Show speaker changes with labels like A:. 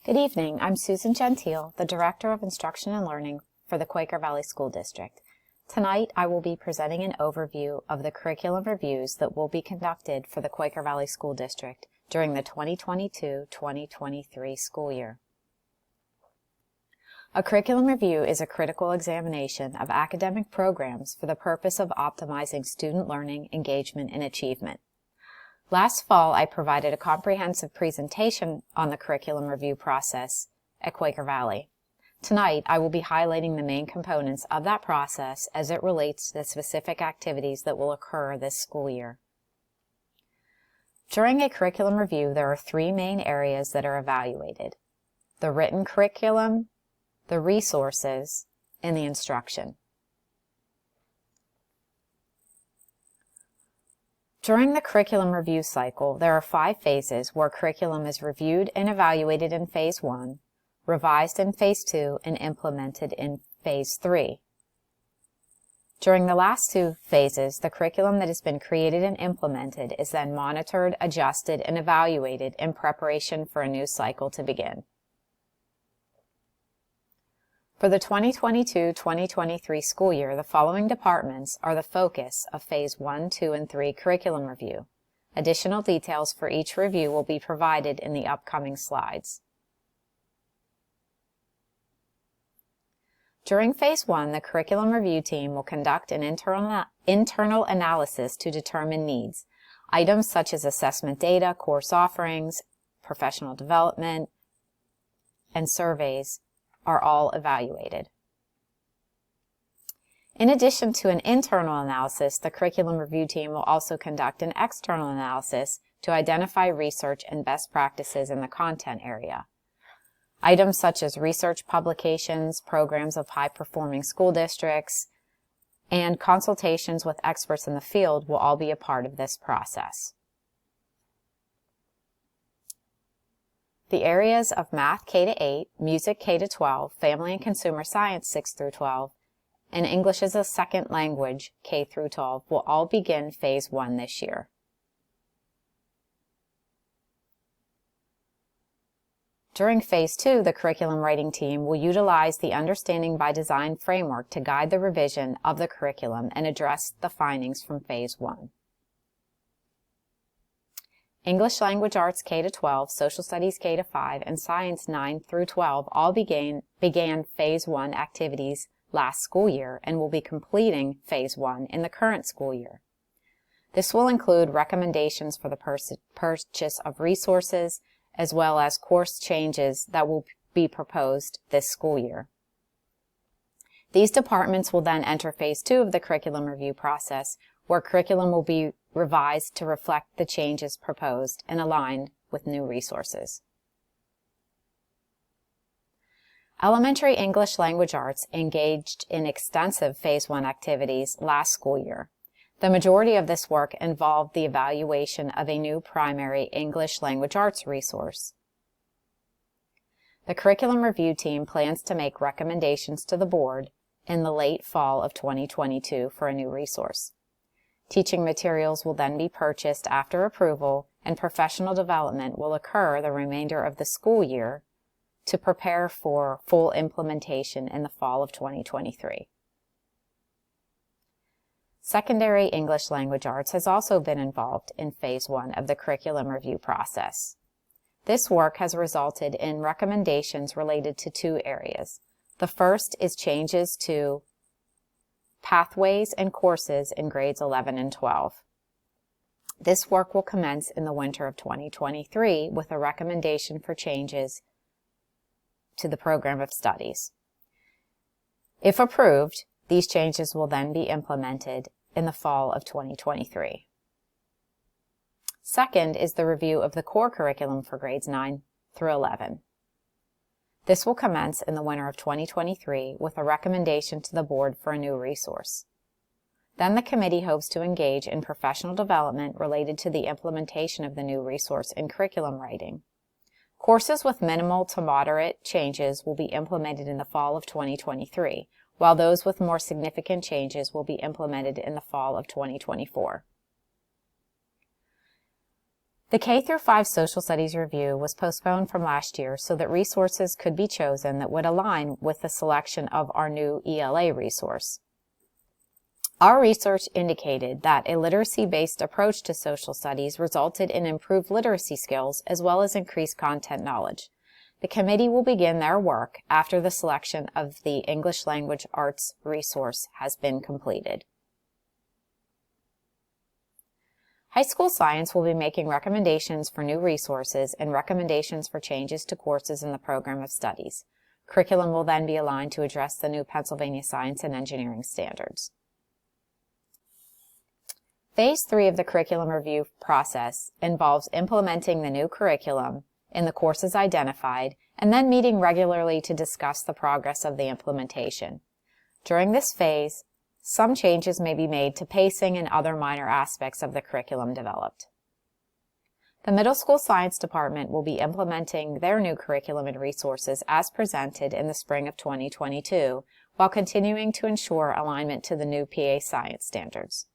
A: Good evening. I'm Susan Gentile, the Director of Instruction and Learning for the Quaker Valley School District. Tonight, I will be presenting an overview of the curriculum reviews that will be conducted for the Quaker Valley School District during the 2022-2023 school year. A curriculum review is a critical examination of academic programs for the purpose of optimizing student learning, engagement, and achievement. Last fall, I provided a comprehensive presentation on the curriculum review process at Quaker Valley. Tonight, I will be highlighting the main components of that process as it relates to the specific activities that will occur this school year. During a curriculum review, there are three main areas that are evaluated: the written curriculum, the resources, and the instruction. During the curriculum review cycle, there are 5 phases where curriculum is reviewed and evaluated in Phase 1, revised in Phase 2, and implemented in Phase 3. During the last 2 phases, the curriculum that has been created and implemented is then monitored, adjusted, and evaluated in preparation for a new cycle to begin. For the 2022-2023 school year, the following departments are the focus of Phase 1, 2, and 3 curriculum review. Additional details for each review will be provided in the upcoming slides. During Phase 1, the curriculum review team will conduct an internal analysis to determine needs. Items such as assessment data, course offerings, professional development, and surveys are all evaluated. In addition to an internal analysis, the curriculum review team will also conduct an external analysis to identify research and best practices in the content area. Items such as research publications, programs of high-performing school districts, and consultations with experts in the field will all be a part of this process. The areas of Math K-8, Music K-12, Family and Consumer Science 6-12, and English as a Second Language K-12 will all begin Phase 1 this year. During Phase 2, the curriculum writing team will utilize the Understanding by Design framework to guide the revision of the curriculum and address the findings from Phase 1. English Language Arts K-12, Social Studies K-5, and Science 9-12 all began Phase 1 activities last school year and will be completing Phase 1 in the current school year. This will include recommendations for the purchase of resources as well as course changes that will be proposed this school year. These departments will then enter Phase 2 of the curriculum review process, where curriculum will be revised to reflect the changes proposed and aligned with new resources. Elementary English Language Arts engaged in extensive Phase 1 activities last school year. The majority of this work involved the evaluation of a new primary English Language Arts resource. The curriculum review team plans to make recommendations to the board in the late fall of 2022 for a new resource. Teaching materials will then be purchased after approval, and professional development will occur the remainder of the school year to prepare for full implementation in the fall of 2023. Secondary English Language Arts has also been involved in Phase 1 of the curriculum review process. This work has resulted in recommendations related to 2 areas. The first is changes to pathways and courses in grades 11 and 12. This work will commence in the winter of 2023 with a recommendation for changes to the program of studies. If approved, these changes will then be implemented in the fall of 2023. Second is the review of the core curriculum for grades 9 through 11. This will commence in the winter of 2023 with a recommendation to the board for a new resource. Then the committee hopes to engage in professional development related to the implementation of the new resource in curriculum writing. Courses with minimal to moderate changes will be implemented in the fall of 2023, while those with more significant changes will be implemented in the fall of 2024. The K-5 Social Studies Review was postponed from last year so that resources could be chosen that would align with the selection of our new ELA resource. Our research indicated that a literacy-based approach to social studies resulted in improved literacy skills as well as increased content knowledge. The committee will begin their work after the selection of the English Language Arts resource has been completed. High School Science will be making recommendations for new resources and recommendations for changes to courses in the program of studies. Curriculum will then be aligned to address the new Pennsylvania Science and Engineering standards. Phase 3 of the curriculum review process involves implementing the new curriculum in the courses identified and then meeting regularly to discuss the progress of the implementation. During this phase, some changes may be made to pacing and other minor aspects of the curriculum developed. The Middle School Science Department will be implementing their new curriculum and resources as presented in the spring of 2022, while continuing to ensure alignment to the new PA Science standards.